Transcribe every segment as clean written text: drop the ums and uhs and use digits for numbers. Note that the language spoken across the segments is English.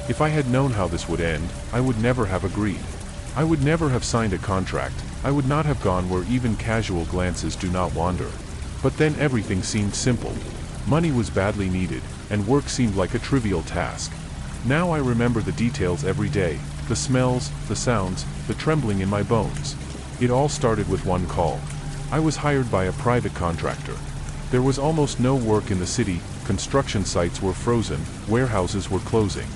If I had known how this would end, I would never have agreed. I would never have signed a contract. I would not have gone where even casual glances do not wander. But then everything seemed simple. Money was badly needed, and work seemed like a trivial task. Now I remember the details every day, the smells, the sounds, the trembling in my bones. It all started with one call. I was hired by a private contractor. There was almost no work in the city, construction sites were frozen, warehouses were closing.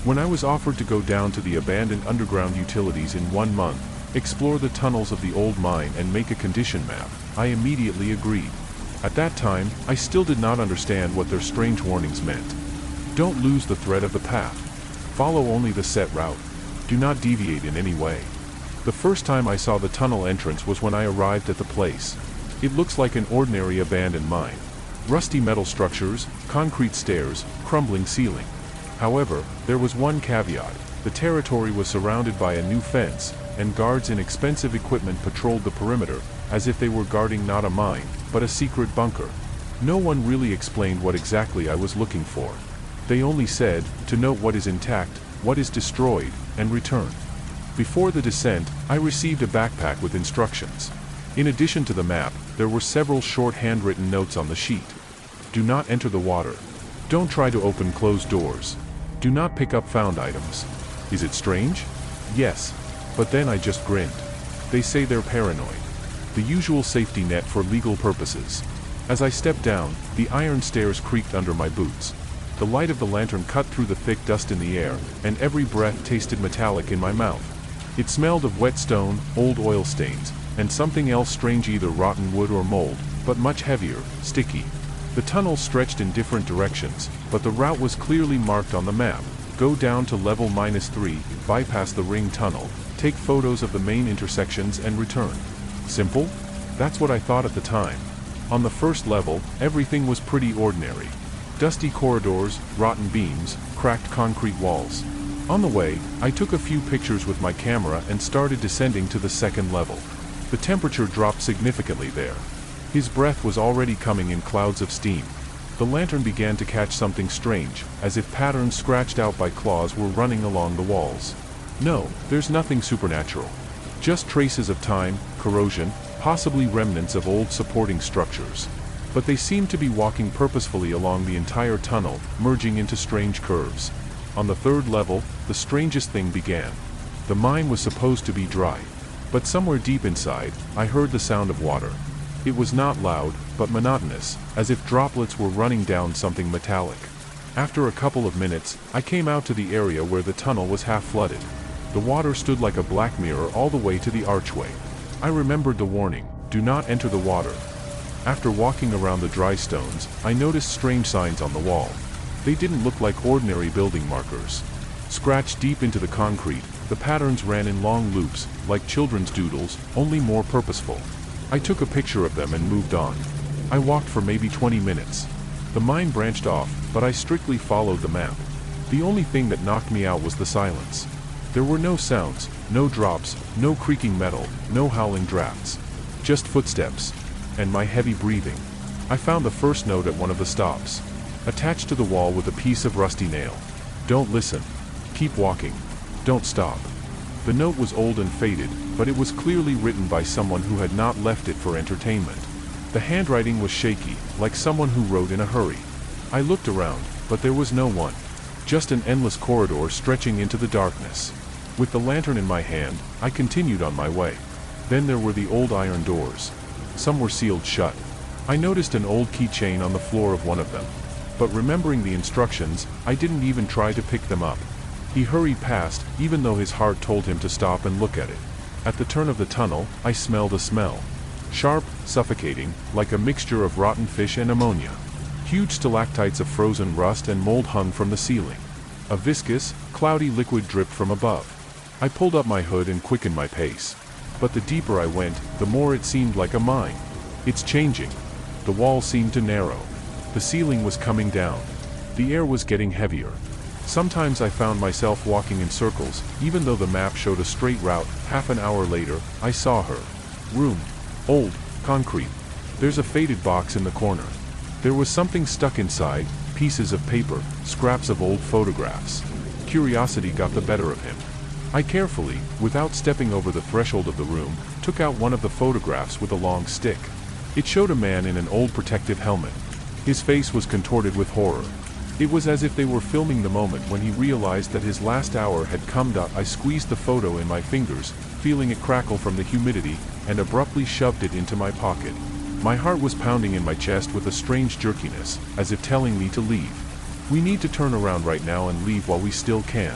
When I was offered to go down to the abandoned underground utilities in 1 month, explore the tunnels of the old mine and make a condition map, I immediately agreed. At that time, I still did not understand what their strange warnings meant. Don't lose the thread of the path. Follow only the set route. Do not deviate in any way. The first time I saw the tunnel entrance was when I arrived at the place. It looks like an ordinary abandoned mine. Rusty metal structures, concrete stairs, crumbling ceiling. However, there was one caveat. The territory was surrounded by a new fence, and guards in expensive equipment patrolled the perimeter, as if they were guarding not a mine, but a secret bunker. No one really explained what exactly I was looking for. They only said, to note what is intact, what is destroyed, and return. Before the descent, I received a backpack with instructions. In addition to the map, there were several short handwritten notes on the sheet. Do not enter the water. Don't try to open closed doors. Do not pick up found items. Is it strange? Yes. But then I just grinned. They say they're paranoid. The usual safety net for legal purposes. As I stepped down, the iron stairs creaked under my boots. The light of the lantern cut through the thick dust in the air, and every breath tasted metallic in my mouth. It smelled of wet stone, old oil stains, and something else strange, either rotten wood or mold, but much heavier, sticky. The tunnel stretched in different directions, but the route was clearly marked on the map. Go down to level -3, bypass the ring tunnel, take photos of the main intersections and return. Simple? That's what I thought at the time. On the first level, everything was pretty ordinary. Dusty corridors, rotten beams, cracked concrete walls. On the way, I took a few pictures with my camera and started descending to the second level. The temperature dropped significantly there. His breath was already coming in clouds of steam. The lantern began to catch something strange, as if patterns scratched out by claws were running along the walls. No, there's nothing supernatural. Just traces of time, corrosion, possibly remnants of old supporting structures. But they seemed to be walking purposefully along the entire tunnel, merging into strange curves. On the third level, the strangest thing began. The mine was supposed to be dry. But somewhere deep inside, I heard the sound of water. It was not loud, but monotonous, as if droplets were running down something metallic. After a couple of minutes, I came out to the area where the tunnel was half flooded. The water stood like a black mirror all the way to the archway. I remembered the warning, do not enter the water. After walking around the dry stones, I noticed strange signs on the wall. They didn't look like ordinary building markers. Scratched deep into the concrete, the patterns ran in long loops, like children's doodles, only more purposeful. I took a picture of them and moved on. I walked for maybe 20 minutes. The mine branched off, but I strictly followed the map. The only thing that knocked me out was the silence. There were no sounds, no drops, no creaking metal, no howling drafts. Just footsteps. And my heavy breathing. I found the first note at one of the stops. Attached to the wall with a piece of rusty nail. Don't listen. Keep walking. Don't stop. The note was old and faded, but it was clearly written by someone who had not left it for entertainment. The handwriting was shaky, like someone who wrote in a hurry. I looked around, but there was no one. Just an endless corridor stretching into the darkness. With the lantern in my hand, I continued on my way. Then there were the old iron doors. Some were sealed shut. I noticed an old keychain on the floor of one of them. But remembering the instructions, I didn't even try to pick them up. He hurried past, even though his heart told him to stop and look at it. At the turn of the tunnel, I smelled a smell. Sharp, suffocating, like a mixture of rotten fish and ammonia. Huge stalactites of frozen rust and mold hung from the ceiling. A viscous, cloudy liquid dripped from above. I pulled up my hood and quickened my pace. But the deeper I went, the more it seemed like a mine. It's changing. The walls seemed to narrow. The ceiling was coming down. The air was getting heavier. Sometimes I found myself walking in circles, even though the map showed a straight route. Half an hour later, I saw her. Room. Old. Concrete. There's a faded box in the corner. There was something stuck inside, pieces of paper, scraps of old photographs. Curiosity got the better of him. I carefully, without stepping over the threshold of the room, took out one of the photographs with a long stick. It showed a man in an old protective helmet. His face was contorted with horror. It was as if they were filming the moment when he realized that his last hour had come. I squeezed the photo in my fingers, feeling it crackle from the humidity, and abruptly shoved it into my pocket. My heart was pounding in my chest with a strange jerkiness, as if telling me to leave. We need to turn around right now and leave while we still can.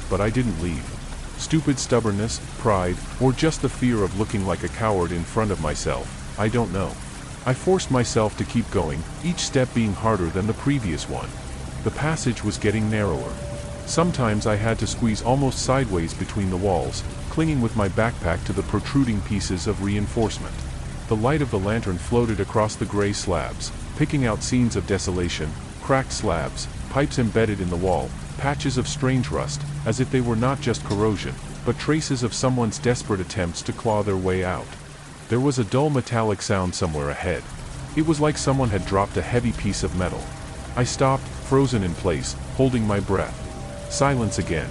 But I didn't leave. Stupid stubbornness, pride, or just the fear of looking like a coward in front of myself, I don't know. I forced myself to keep going, each step being harder than the previous one. The passage was getting narrower. Sometimes I had to squeeze almost sideways between the walls, clinging with my backpack to the protruding pieces of reinforcement. The light of the lantern floated across the gray slabs, picking out scenes of desolation, cracked slabs, pipes embedded in the wall, patches of strange rust, as if they were not just corrosion, but traces of someone's desperate attempts to claw their way out. There was a dull metallic sound somewhere ahead. It was like someone had dropped a heavy piece of metal. I stopped, frozen in place, holding my breath. Silence again.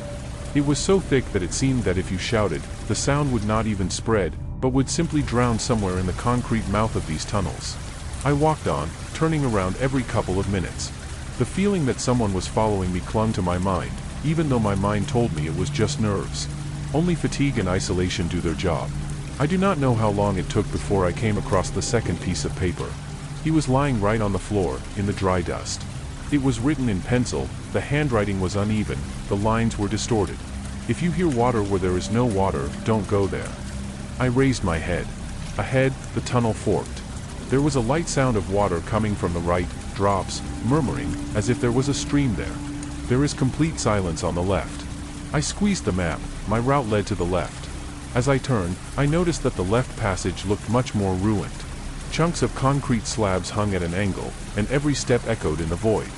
It was so thick that it seemed that if you shouted, the sound would not even spread, but would simply drown somewhere in the concrete mouth of these tunnels. I walked on, turning around every couple of minutes. The feeling that someone was following me clung to my mind, even though my mind told me it was just nerves. Only fatigue and isolation do their job. I do not know how long it took before I came across the second piece of paper. He was lying right on the floor, in the dry dust. It was written in pencil, the handwriting was uneven, the lines were distorted. If you hear water where there is no water, don't go there. I raised my head. Ahead, the tunnel forked. There was a light sound of water coming from the right, drops, murmuring, as if there was a stream there. There is complete silence on the left. I squeezed the map, my route led to the left. As I turned, I noticed that the left passage looked much more ruined. Chunks of concrete slabs hung at an angle, and every step echoed in the void.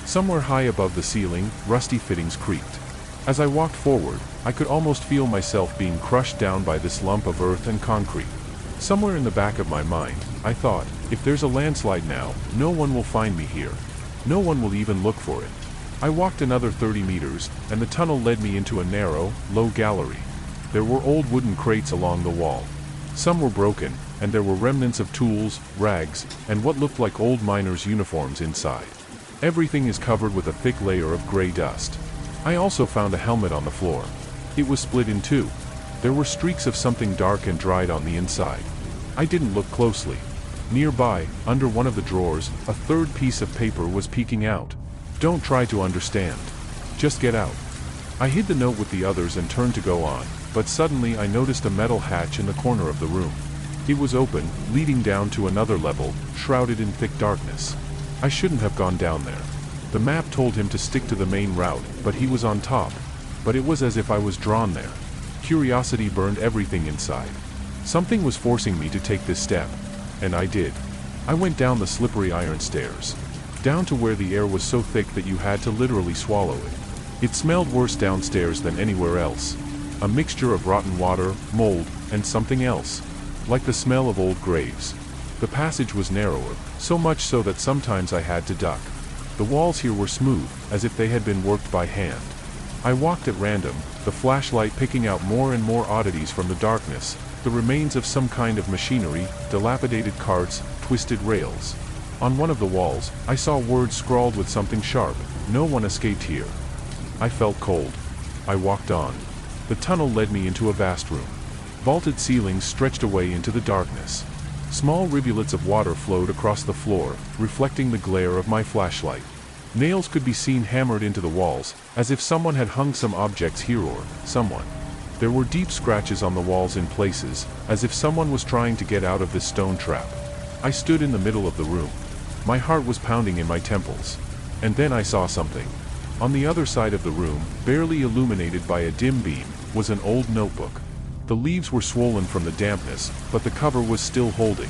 Somewhere high above the ceiling, rusty fittings creaked. As I walked forward, I could almost feel myself being crushed down by this lump of earth and concrete. Somewhere in the back of my mind, I thought, if there's a landslide now, no one will find me here. No one will even look for it. I walked another 30 meters, and the tunnel led me into a narrow, low gallery. There were old wooden crates along the wall. Some were broken, and there were remnants of tools, rags, and what looked like old miners' uniforms inside. Everything is covered with a thick layer of gray dust. I also found a helmet on the floor. It was split in two. There were streaks of something dark and dried on the inside. I didn't look closely. Nearby, under one of the drawers, a third piece of paper was peeking out. Don't try to understand. Just get out. I hid the note with the others and turned to go on, but suddenly I noticed a metal hatch in the corner of the room. It was open, leading down to another level, shrouded in thick darkness. I shouldn't have gone down there. The map told him to stick to the main route, but he was on top. But it was as if I was drawn there. Curiosity burned everything inside. Something was forcing me to take this step. And I did. I went down the slippery iron stairs. Down to where the air was so thick that you had to literally swallow it. It smelled worse downstairs than anywhere else. A mixture of rotten water, mold, and something else. Like the smell of old graves. The passage was narrower, so much so that sometimes I had to duck. The walls here were smooth, as if they had been worked by hand. I walked at random, the flashlight picking out more and more oddities from the darkness, the remains of some kind of machinery, dilapidated carts, twisted rails. On one of the walls, I saw words scrawled with something sharp, "No one escaped here." I felt cold. I walked on. The tunnel led me into a vast room. Vaulted ceilings stretched away into the darkness. Small rivulets of water flowed across the floor, reflecting the glare of my flashlight. Nails could be seen hammered into the walls, as if someone had hung some objects here or someone. There were deep scratches on the walls in places, as if someone was trying to get out of this stone trap. I stood in the middle of the room. My heart was pounding in my temples. And then I saw something. On the other side of the room, barely illuminated by a dim beam, was an old notebook. The leaves were swollen from the dampness, but the cover was still holding.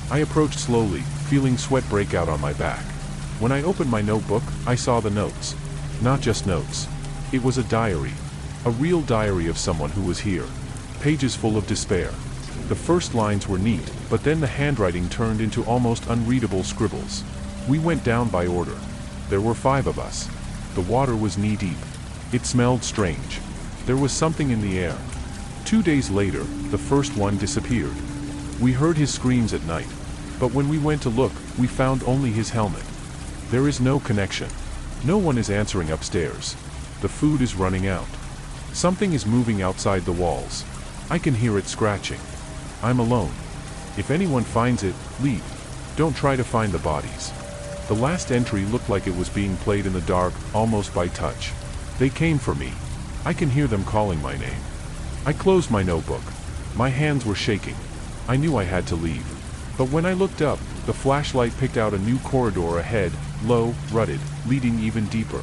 I approached slowly, feeling sweat break out on my back. When I opened my notebook, I saw the notes. Not just notes. It was a diary. A real diary of someone who was here. Pages full of despair. The first lines were neat, but then the handwriting turned into almost unreadable scribbles. We went down by order. There were 5 of us. The water was knee-deep. It smelled strange. There was something in the air. 2 days later, the first one disappeared. We heard his screams at night, but when we went to look, we found only his helmet. There is no connection. No one is answering upstairs. The food is running out. Something is moving outside the walls. I can hear it scratching. I'm alone. If anyone finds it, leave. Don't try to find the bodies. The last entry looked like it was being played in the dark, almost by touch. They came for me. I can hear them calling my name. I closed my notebook. My hands were shaking. I knew I had to leave. But when I looked up, the flashlight picked out a new corridor ahead, low, rutted, leading even deeper.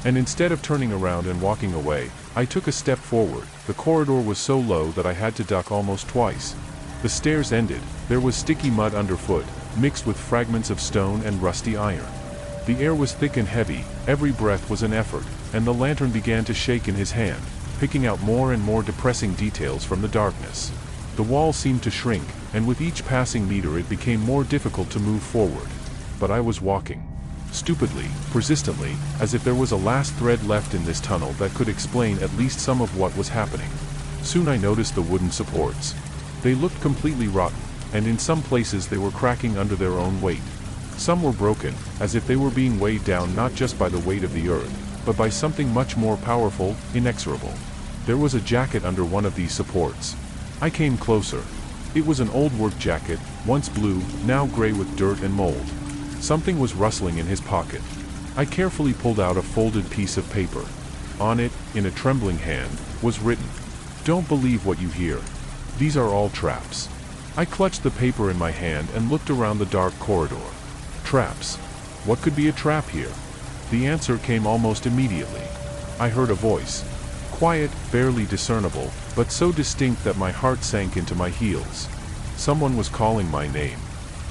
And instead of turning around and walking away, I took a step forward. The corridor was so low that I had to duck almost twice. The stairs ended. There was sticky mud underfoot, mixed with fragments of stone and rusty iron. The air was thick and heavy, every breath was an effort, and the lantern began to shake in his hand, picking out more and more depressing details from the darkness. The wall seemed to shrink, and with each passing meter it became more difficult to move forward. But I was walking. Stupidly, persistently, as if there was a last thread left in this tunnel that could explain at least some of what was happening. Soon I noticed the wooden supports. They looked completely rotten, and in some places they were cracking under their own weight. Some were broken, as if they were being weighed down not just by the weight of the earth, but by something much more powerful, inexorable. There was a jacket under one of these supports. I came closer. It was an old work jacket, once blue, now gray with dirt and mold. Something was rustling in his pocket. I carefully pulled out a folded piece of paper. On it, in a trembling hand, was written, "Don't believe what you hear. These are all traps." I clutched the paper in my hand and looked around the dark corridor. Traps. What could be a trap here? The answer came almost immediately. I heard a voice. Quiet, barely discernible, but so distinct that my heart sank into my heels. Someone was calling my name.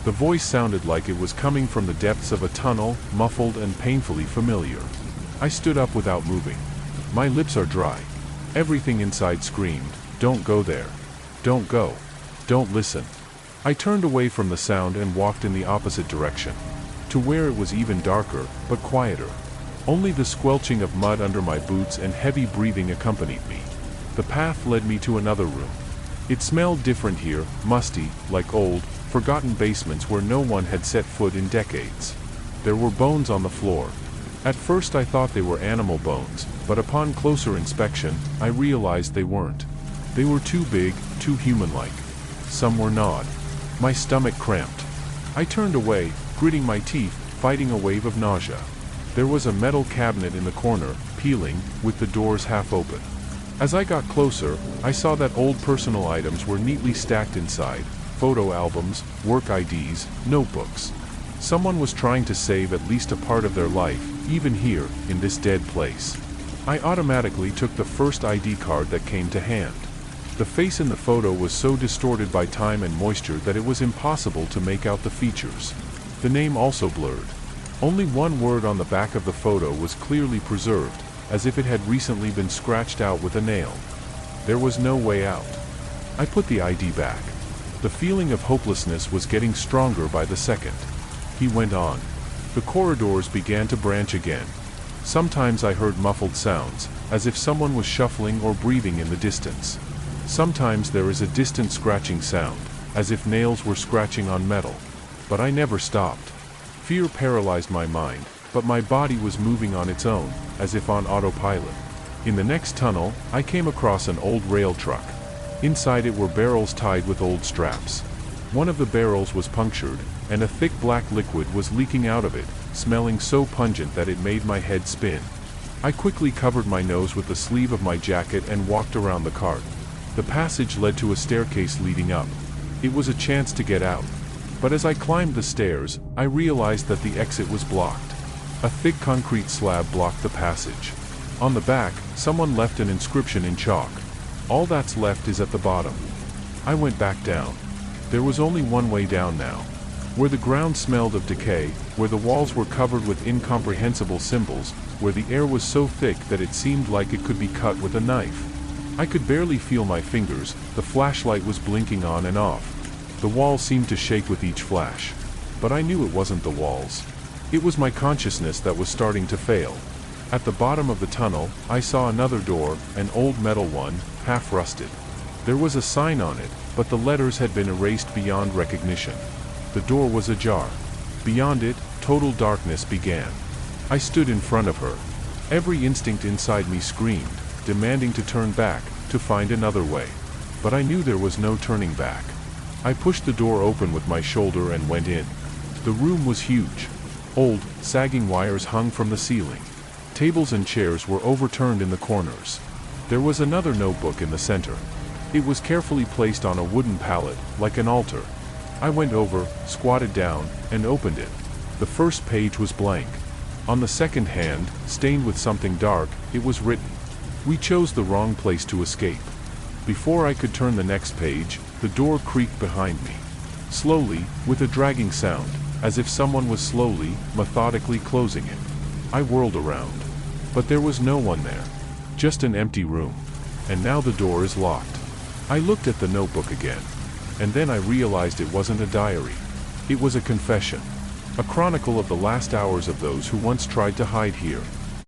The voice sounded like it was coming from the depths of a tunnel, muffled and painfully familiar. I stood up without moving. My lips are dry. Everything inside screamed, "Don't go there. Don't go. Don't listen." I turned away from the sound and walked in the opposite direction, to where it was even darker, but quieter. Only the squelching of mud under my boots and heavy breathing accompanied me. The path led me to another room. It smelled different here, musty, like old, forgotten basements where no one had set foot in decades. There were bones on the floor. At first I thought they were animal bones, but upon closer inspection, I realized they weren't. They were too big, too human-like. Some were gnawed. My stomach cramped. I turned away, gritting my teeth, fighting a wave of nausea. There was a metal cabinet in the corner, peeling, with the doors half open. As I got closer, I saw that old personal items were neatly stacked inside, photo albums, work IDs, notebooks. Someone was trying to save at least a part of their life, even here, in this dead place. I automatically took the first ID card that came to hand. The face in the photo was so distorted by time and moisture that it was impossible to make out the features. The name also blurred. Only one word on the back of the photo was clearly preserved, as if it had recently been scratched out with a nail. There was no way out. I put the ID back. The feeling of hopelessness was getting stronger by the second. He went on. The corridors began to branch again. Sometimes I heard muffled sounds, as if someone was shuffling or breathing in the distance. Sometimes there is a distant scratching sound, as if nails were scratching on metal. But I never stopped. Fear paralyzed my mind, but my body was moving on its own, as if on autopilot. In the next tunnel, I came across an old rail truck. Inside it were barrels tied with old straps. One of the barrels was punctured, and a thick black liquid was leaking out of it, smelling so pungent that it made my head spin. I quickly covered my nose with the sleeve of my jacket and walked around the cart. The passage led to a staircase leading up. It was a chance to get out. But as I climbed the stairs, I realized that the exit was blocked. A thick concrete slab blocked the passage. On the back, someone left an inscription in chalk. "All that's left is at the bottom." I went back down. There was only one way down now. Where the ground smelled of decay, where the walls were covered with incomprehensible symbols, where the air was so thick that it seemed like it could be cut with a knife. I could barely feel my fingers, the flashlight was blinking on and off. The walls seemed to shake with each flash. But I knew it wasn't the walls. It was my consciousness that was starting to fail. At the bottom of the tunnel, I saw another door, an old metal one, half rusted. There was a sign on it, but the letters had been erased beyond recognition. The door was ajar. Beyond it, total darkness began. I stood in front of her. Every instinct inside me screamed, demanding to turn back, to find another way. But I knew there was no turning back. I pushed the door open with my shoulder and went in. The room was huge. Old, sagging wires hung from the ceiling. Tables and chairs were overturned in the corners. There was another notebook in the center. It was carefully placed on a wooden pallet, like an altar. I went over, squatted down, and opened it. The first page was blank. On the second hand, stained with something dark, it was written, "We chose the wrong place to escape." Before I could turn the next page, the door creaked behind me. Slowly, with a dragging sound, as if someone was slowly, methodically closing it. I whirled around. But there was no one there. Just an empty room. And now the door is locked. I looked at the notebook again. And then I realized it wasn't a diary. It was a confession. A chronicle of the last hours of those who once tried to hide here.